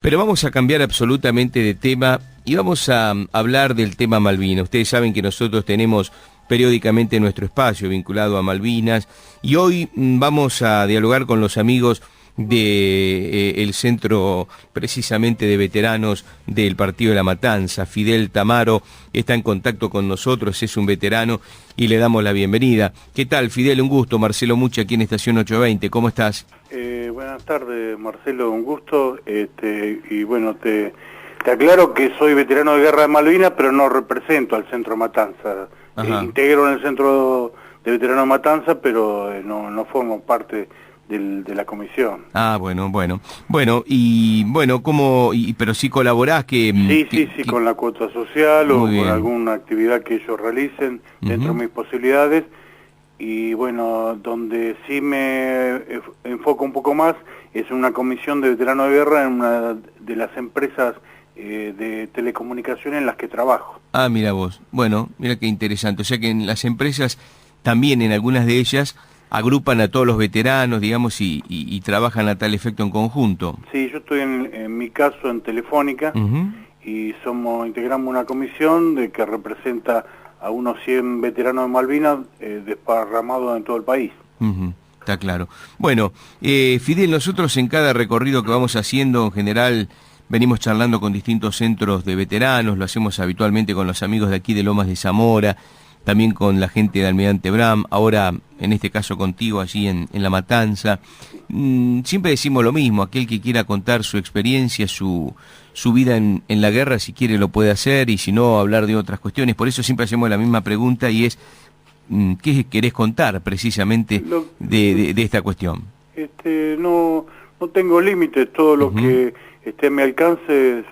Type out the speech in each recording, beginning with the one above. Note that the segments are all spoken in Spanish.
Pero vamos a cambiar absolutamente de tema y vamos a hablar del tema Malvinas. Ustedes saben que nosotros tenemos periódicamente nuestro espacio vinculado a Malvinas y hoy vamos a dialogar con los amigos del centro precisamente de veteranos del Partido de la Matanza. Fidel Tamaro está en contacto con nosotros, es un veterano y le damos la bienvenida. ¿Qué tal, Fidel? Un gusto. Marcelo Mucha aquí en Estación 820. ¿Cómo estás? Buenas tardes, Marcelo, un gusto. Y bueno, te aclaro que soy veterano de guerra de Malvinas, pero no represento al Centro Matanza. Integro en el Centro de Veteranos de Matanza, pero no formo parte de la comisión. Ah, bueno, pero sí colaborás Sí, con la cuota social o con alguna actividad que ellos realicen dentro de mis posibilidades. Y bueno, donde sí me enfoco un poco más es en una comisión de veteranos de guerra en una de las empresas de telecomunicaciones en las que trabajo. Ah, mira vos. Bueno, mira qué interesante. O sea que en las empresas, también en algunas de ellas, agrupan a todos los veteranos, digamos, y trabajan a tal efecto en conjunto. Sí, yo estoy en mi caso en Telefónica y integramos una comisión que representa a unos 100 veteranos de Malvinas desparramados en todo el país. Está claro. Bueno, Fidel, nosotros en cada recorrido que vamos haciendo, en general, venimos charlando con distintos centros de veteranos, lo hacemos habitualmente con los amigos de aquí de Lomas de Zamora, también con la gente de Almirante Bram, ahora en este caso contigo allí en La Matanza. Siempre decimos lo mismo, aquel que quiera contar su experiencia, su vida en la guerra, si quiere lo puede hacer, y si no, hablar de otras cuestiones. Por eso siempre hacemos la misma pregunta y es, ¿qué querés contar precisamente de esta cuestión? No tengo límites, todo lo que esté a mi alcance.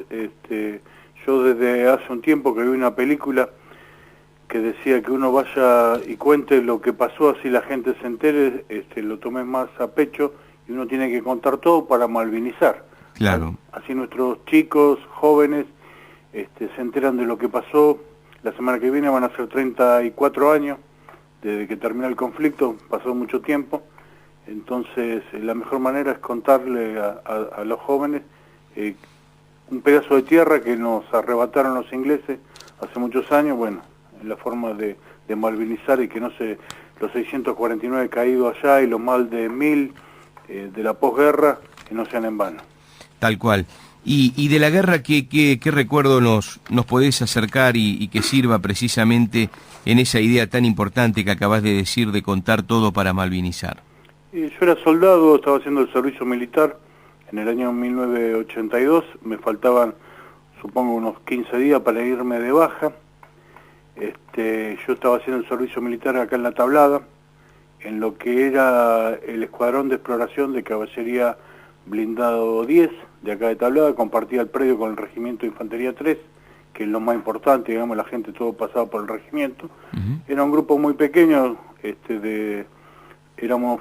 Yo desde hace un tiempo que vi una película que decía que uno vaya y cuente lo que pasó, así la gente se entere, lo tomé más a pecho, y uno tiene que contar todo para malvinizar. Claro. Así nuestros chicos, jóvenes, se enteran de lo que pasó. La semana que viene van a ser 34 años desde que terminó el conflicto, pasó mucho tiempo. Entonces la mejor manera es contarle a los jóvenes un pedazo de tierra que nos arrebataron los ingleses hace muchos años, bueno, la forma de malvinizar y que no los 649 caídos allá y los más de 1000 de la posguerra, que no sean en vano. Tal cual. Y de la guerra, ¿qué recuerdo nos podés acercar y que sirva precisamente en esa idea tan importante que acabás de decir de contar todo para malvinizar? Yo era soldado, estaba haciendo el servicio militar en el año 1982, me faltaban, supongo, unos 15 días para irme de baja. Yo estaba haciendo el servicio militar acá en La Tablada, en lo que era el escuadrón de exploración de caballería blindado 10 de acá de Tablada, compartía el predio con el regimiento de infantería 3, que es lo más importante, digamos, la gente todo pasaba por el regimiento. Era un grupo muy pequeño,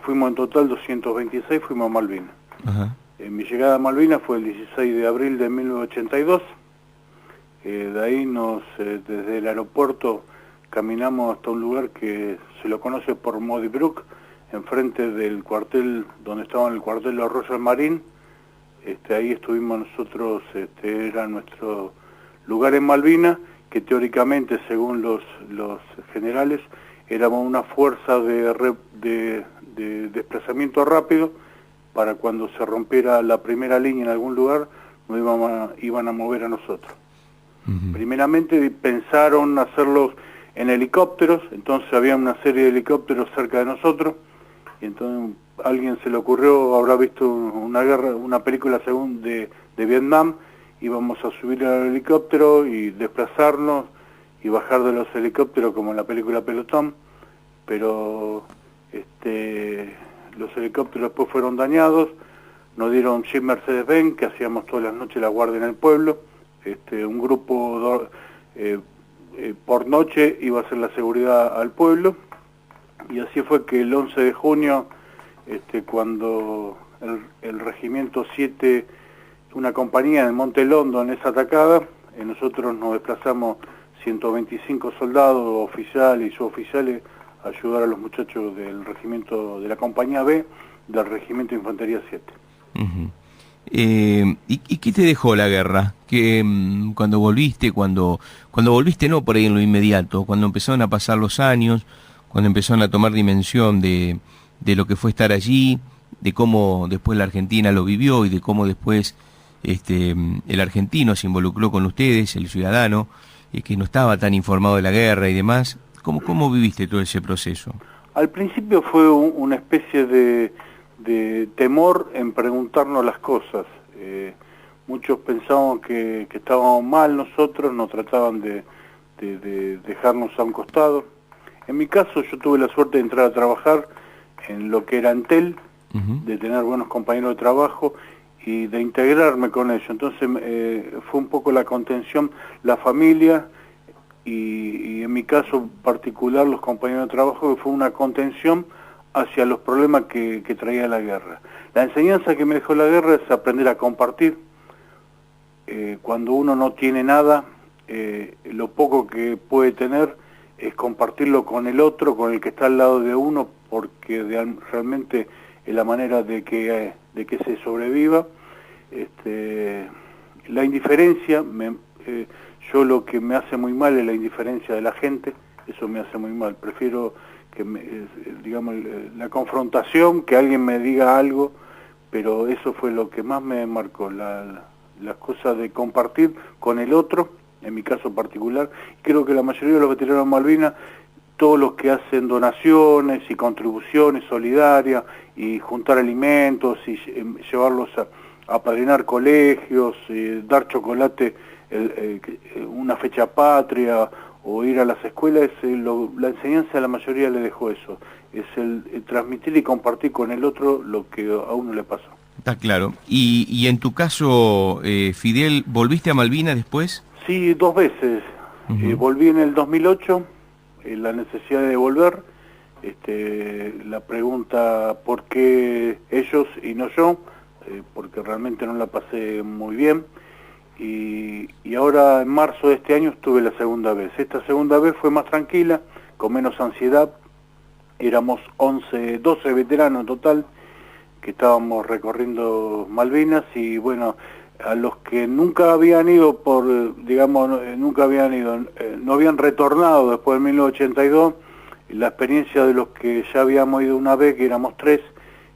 fuimos en total 226, fuimos a Malvinas. Mi llegada a Malvinas fue el 16 de abril de 1982. De ahí desde el aeropuerto caminamos hasta un lugar que se lo conoce por Modi Brook, enfrente del cuartel, donde estaba el cuartel de Royal Marine. Ahí estuvimos nosotros, era nuestro lugar en Malvinas, que teóricamente, según los generales, éramos una fuerza de desplazamiento rápido, para cuando se rompiera la primera línea en algún lugar, nos iban a mover a nosotros. Primeramente pensaron hacerlos en helicópteros, entonces había una serie de helicópteros cerca de nosotros, y entonces a alguien se le ocurrió, habrá visto una película de Vietnam, íbamos a subir al helicóptero y desplazarnos y bajar de los helicópteros como en la película Pelotón, pero los helicópteros después fueron dañados, nos dieron Jeep Mercedes-Benz, que hacíamos todas las noches la guardia en el pueblo. Un grupo por noche iba a hacer la seguridad al pueblo, y así fue que el 11 de junio, cuando el regimiento 7, una compañía de Monte London es atacada, nosotros nos desplazamos 125 soldados, oficiales y suboficiales, a ayudar a los muchachos del regimiento de la compañía B del regimiento de infantería 7. ¿Y qué te dejó la guerra? Que cuando volviste, cuando volviste no por ahí en lo inmediato, cuando empezaron a pasar los años, cuando empezaron a tomar dimensión de lo que fue estar allí, de cómo después la Argentina lo vivió y de cómo después el argentino se involucró con ustedes, el ciudadano, que no estaba tan informado de la guerra y demás. ¿Cómo viviste todo ese proceso? Al principio fue una especie de temor en preguntarnos las cosas. Muchos pensaban que estábamos mal nosotros, nos trataban de dejarnos a un costado. En mi caso yo tuve la suerte de entrar a trabajar en lo que era Entel, de tener buenos compañeros de trabajo y de integrarme con ellos. Entonces fue un poco la contención, la familia y en mi caso particular los compañeros de trabajo, que fue una contención hacia los problemas que traía la guerra. La enseñanza que me dejó la guerra es aprender a compartir. Cuando uno no tiene nada, lo poco que puede tener es compartirlo con el otro, con el que está al lado de uno, porque realmente es la manera de que se sobreviva. La indiferencia, yo lo que me hace muy mal es la indiferencia de la gente, eso me hace muy mal. Prefiero que digamos, la confrontación, que alguien me diga algo, pero eso fue lo que más me marcó, las cosas de compartir con el otro, en mi caso particular. Creo que la mayoría de los veteranos de Malvinas, todos los que hacen donaciones y contribuciones solidarias y juntar alimentos y llevarlos a apadrinar colegios, dar chocolate una fecha patria o ir a las escuelas, la enseñanza a la mayoría le dejó eso, es el transmitir y compartir con el otro lo que a uno le pasó. Está claro. Y en tu caso, Fidel, ¿volviste a Malvinas después? Sí, 2 veces. Volví en el 2008, la necesidad de volver, la pregunta ¿por qué ellos y no yo? Porque realmente no la pasé muy bien. Y ahora en marzo de este año estuve la segunda vez. Esta segunda vez fue más tranquila, con menos ansiedad. Éramos 12 veteranos en total que estábamos recorriendo Malvinas, y bueno, a los que nunca habían ido no habían retornado después de 1982, la experiencia de los que ya habíamos ido una vez, que éramos 3,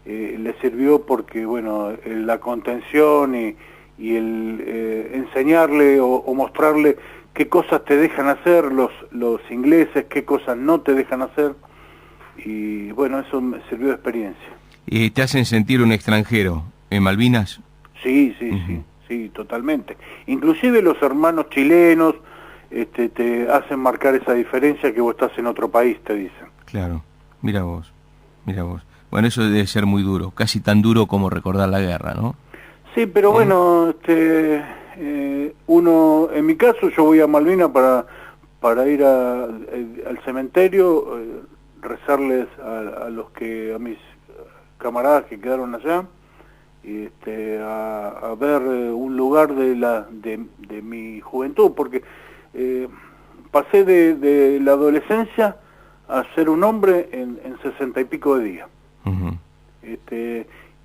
les sirvió porque bueno, la contención y el enseñarle o mostrarle qué cosas te dejan hacer los ingleses, qué cosas no te dejan hacer, y bueno, eso me sirvió de experiencia. ¿Te hacen sentir un extranjero en Malvinas? Sí, totalmente. Inclusive los hermanos chilenos te hacen marcar esa diferencia, que vos estás en otro país, te dicen. Claro, mira vos. Bueno, eso debe ser muy duro, casi tan duro como recordar la guerra, ¿no? Sí, pero bueno, uno, en mi caso, yo voy a Malvinas para ir al cementerio, rezarles a mis camaradas que quedaron allá, a ver un lugar de mi juventud, porque pasé de la adolescencia a ser un hombre en 60 y pico de días.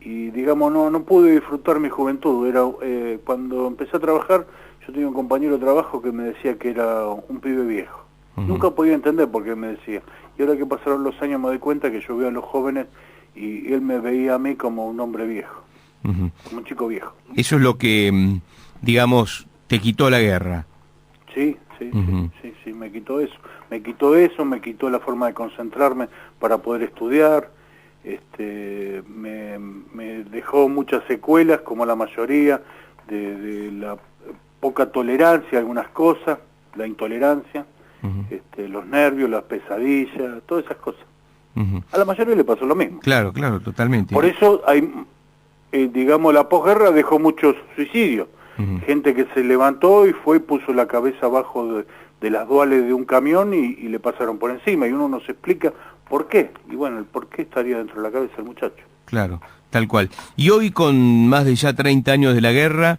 Y digamos, no pude disfrutar mi juventud. Cuando empecé a trabajar, yo tenía un compañero de trabajo que me decía que era un pibe viejo. Nunca podía entender por qué me decía. Y ahora que pasaron los años me doy cuenta que yo veo a los jóvenes y él me veía a mí como un hombre viejo, como un chico viejo. Eso es lo que, digamos, te quitó la guerra. Sí, me quitó eso. Me quitó la forma de concentrarme para poder estudiar. Me dejó muchas secuelas, como la mayoría, de la poca tolerancia a algunas cosas, la intolerancia, los nervios, las pesadillas, todas esas cosas. A la mayoría le pasó lo mismo. Claro, totalmente. Por eso hay, digamos, la posguerra dejó muchos suicidios. Gente que se levantó y puso la cabeza abajo de las duales de un camión y le pasaron por encima, y uno no se explica por qué. Y bueno, el por qué estaría dentro de la cabeza del muchacho. Claro, tal cual. Y hoy, con más de ya 30 años de la guerra,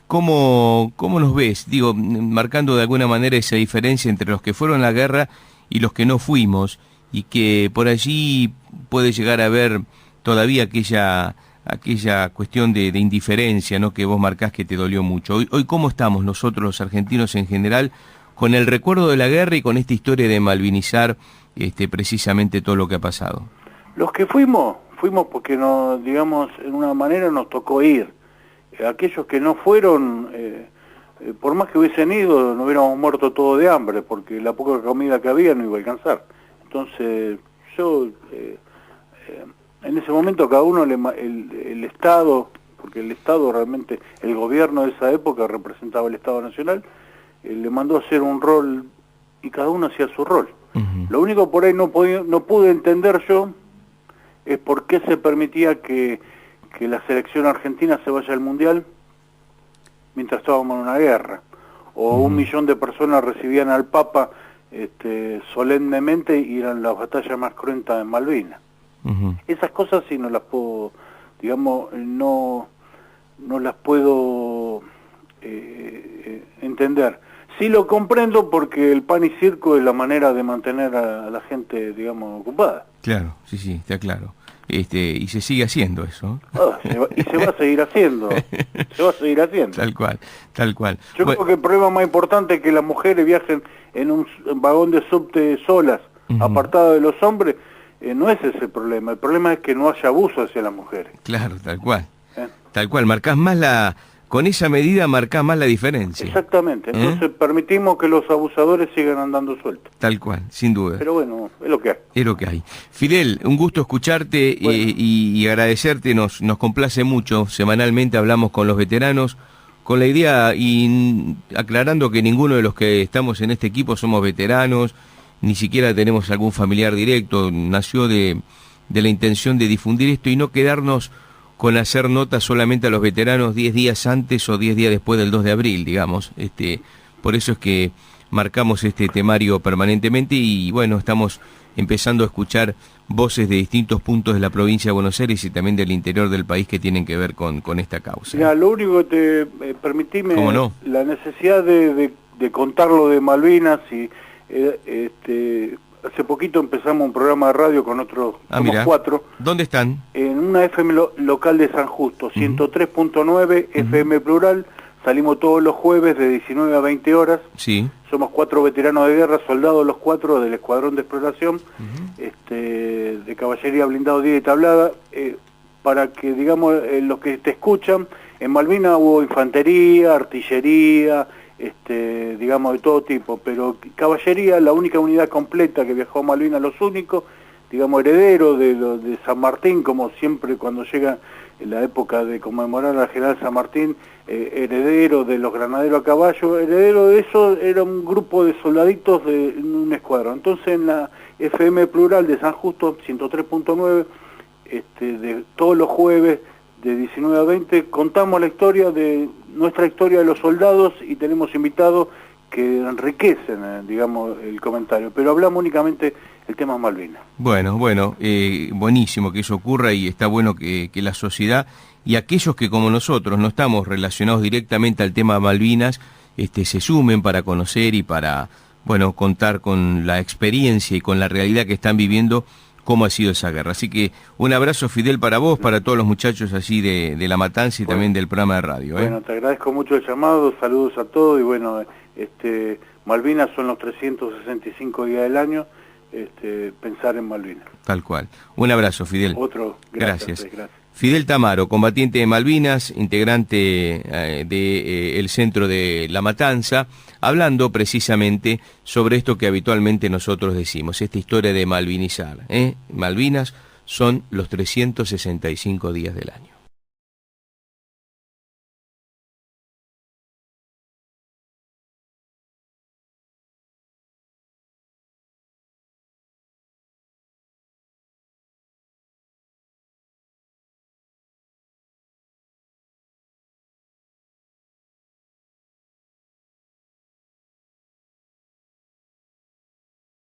¿cómo nos ves? Digo, marcando de alguna manera esa diferencia entre los que fueron a la guerra y los que no fuimos, y que por allí puede llegar a haber todavía aquella aquella cuestión de indiferencia, ¿no?, que vos marcás que te dolió mucho. Hoy ¿cómo estamos nosotros los argentinos en general con el recuerdo de la guerra y con esta historia de malvinizar precisamente todo lo que ha pasado? Los que fuimos porque digamos, en una manera nos tocó ir. Aquellos que no fueron, por más que hubiesen ido, no hubiéramos muerto todos de hambre, porque la poca comida que había no iba a alcanzar. Entonces, yo, en ese momento cada uno, el Estado, porque el Estado realmente, el gobierno de esa época representaba el Estado Nacional, le mandó a hacer un rol y cada uno hacía su rol. Lo único por ahí no pude entender yo es por qué se permitía que la selección argentina se vaya al Mundial mientras estábamos en una guerra, o 1 millón de personas recibían al Papa solemnemente y eran las batallas más cruentas en Malvinas. Esas cosas sí no las puedo, digamos, no las puedo entender. Sí lo comprendo porque el pan y circo es la manera de mantener a la gente, digamos, ocupada. Claro, sí, está claro. Y se sigue haciendo eso. Y se va a seguir haciendo. Se va a seguir haciendo. Tal cual. Yo creo que el problema más importante es que las mujeres viajen en un vagón de subte solas, apartadas de los hombres. No es ese el problema. El problema es que no haya abuso hacia las mujeres. Claro, tal cual. Tal cual. Marcás más con esa medida marcás más la diferencia. Exactamente. Entonces permitimos que los abusadores sigan andando sueltos. Tal cual, sin duda. Pero bueno, es lo que hay. Es lo que hay. Fidel, un gusto escucharte y agradecerte. Nos complace mucho. Semanalmente hablamos con los veteranos, con la idea y aclarando que ninguno de los que estamos en este equipo somos veteranos, ni siquiera tenemos algún familiar directo. Nació de la intención de difundir esto y no quedarnos con hacer notas solamente a los veteranos 10 días antes o 10 días después del 2 de abril, digamos. Por eso es que marcamos este temario permanentemente y bueno, estamos empezando a escuchar voces de distintos puntos de la provincia de Buenos Aires y también del interior del país que tienen que ver con esta causa. Mira, lo único que permitime, ¿cómo no?, la necesidad de contar lo de Malvinas y hace poquito empezamos un programa de radio con otros, somos 4. ¿Dónde están? En una FM local de San Justo, 103.9 FM Plural, salimos todos los jueves de 19 a 20 horas. Sí. Somos 4 veteranos de guerra, soldados los 4 del Escuadrón de Exploración, de Caballería Blindado 10 y Tablada, para que, digamos, los que te escuchan, en Malvinas hubo infantería, artillería, digamos, de todo tipo, pero caballería, la única unidad completa que viajó a Malvinas, los únicos, digamos, herederos de San Martín, como siempre cuando llega en la época de conmemorar al general San Martín, heredero de los granaderos a caballo, heredero de eso era un grupo de soldaditos de un escuadrón. Entonces en la FM Plural de San Justo, 103.9, de todos los jueves, de 19 a 20, contamos nuestra historia de los soldados y tenemos invitados que enriquecen, digamos, el comentario, pero hablamos únicamente el tema Malvinas. Bueno, buenísimo que eso ocurra y está bueno que la sociedad y aquellos que como nosotros no estamos relacionados directamente al tema Malvinas, se sumen para conocer y para, bueno, contar con la experiencia y con la realidad que están viviendo cómo ha sido esa guerra. Así que un abrazo, Fidel, para vos, para todos los muchachos así de La Matanza y también del programa de radio. Bueno, te agradezco mucho el llamado, saludos a todos y bueno, Malvinas son los 365 días del año, pensar en Malvinas. Tal cual. Un abrazo, Fidel. Otro, gracias. Fidel Tamaro, combatiente de Malvinas, integrante del centro de La Matanza, hablando precisamente sobre esto que habitualmente nosotros decimos, esta historia de malvinizar. Malvinas son los 365 días del año.